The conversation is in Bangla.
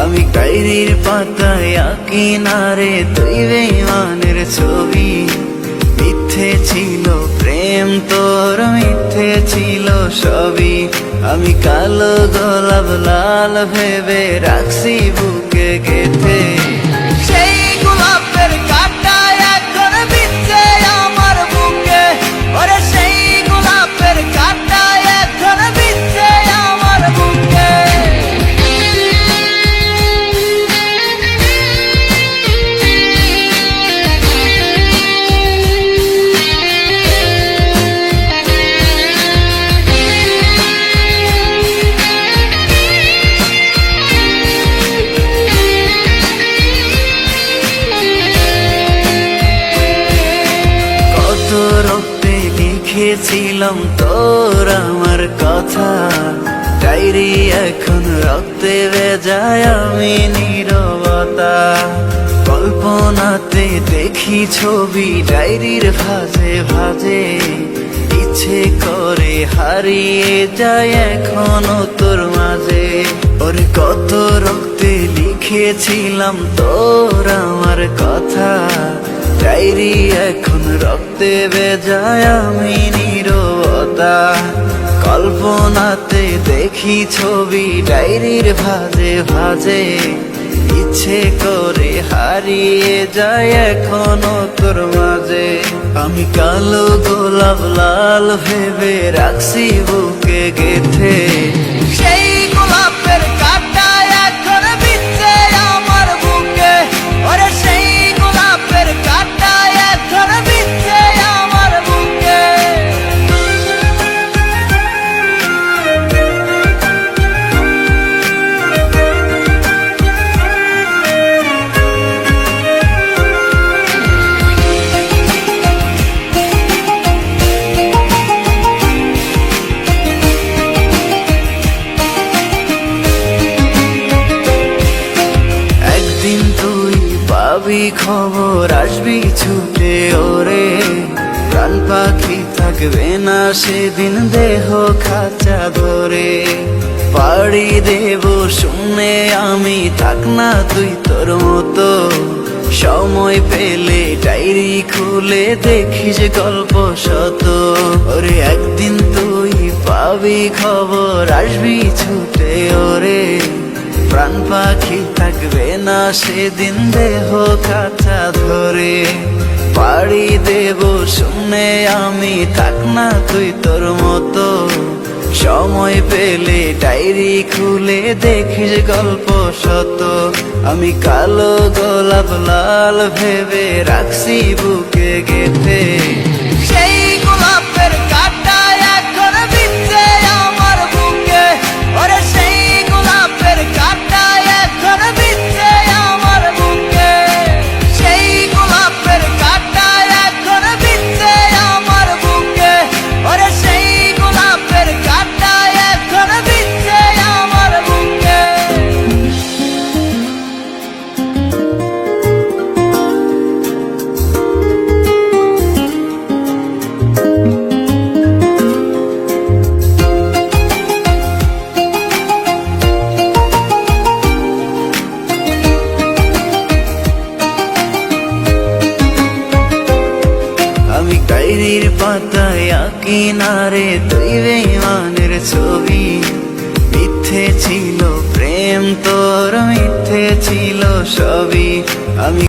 আমি ডায়েরির পাতায় আঁকি না রে তুই বেঈমানের ছবি। মিথ্যে ছিল প্রেম তোর, মিথ্যে ছিল সবই। আমি কালো গোলাপ লাল ভেবে রাখছি বুকে গেঁথে। সেই গোলাপের কাঁটা এখন বিচ্ছে আমার বুকে, ওরে সেই গোলাপের কাঁটা এখন বিচ্ছে আমার বুকে। রক্তে লিখেছিলাম তোর আমার কথা, ডায়েরি এখন রক্তে ভেজায় আমি নীরবতা। কল্পনাতে দেখি ছবি ডায়েরির ভাঁজে ভাঁজে, ইচ্ছে করে হারিয়ে যায় এখনো তোর মাঝে। ওর কত রক্তে লিখেছিলাম তোর আমার কথা, ডায়েরি এখন রক্তে ভেজায় আমি নীরবতা। কল্পনাতে দেখি ছবি ডায়েরির ভাঁজে ভাঁজে, ইচ্ছে করে হারিয়ে যায় এখনো তোর মাঝে। আমি কালো গোলাপ লাল ভেবে রাখছি বুকে গেঁথে। সেই গোলাপের কাঁটা এখন বিচ্ছে আমার বুকে, ওরে সেই গোলাপের কাঁটা এখন বিচ্ছে আমার বুকে। একদিন তুই পাবি খবর, আসবি ছুটে ওরে। প্রাণ পাখি থাকবে না সেদিন দেহ খাঁচা ধরে। পাড়ি দেব শুনে আমি, থাক না তুই তোর মতো। সময় পেলে ডায়েরি খুলে দেখিস গল্প শত। ওরে একদিন তুই পাবি খবর, আসবি ছুটে ওরে। প্রাণ পাখি থাকবে না সেদিন দেহ খাঁচা ধরে। পাড়ি দেব শুনে আমি, থাক না তুই তোর মতো। সময় পেলে ডায়েরি খুলে দেখিস গল্প শত। আমি কালো গোলাপ লাল ভেবে রাখছি বুকে গেঁথে। সেই গোলাপের কাঁটা এখন বিচ্ছে আমার বুকে, ওরে সেই গোলাপের কাঁটা এখন বিচ্ছে আমার বুকে। সেই গোলাপের কাঁটা এখন বিচ্ছে আমার বুকে, ওরে সেই গোলাপের কাঁটা এখন বিচ্ছে আমার বুকে। আমি ডায়েরির পাতায় আঁকি না রে তুই বেঈমানের ছবি। মিথ্যে ছিল প্রেম তোর, মিথ্যে ছিল সবই। আমি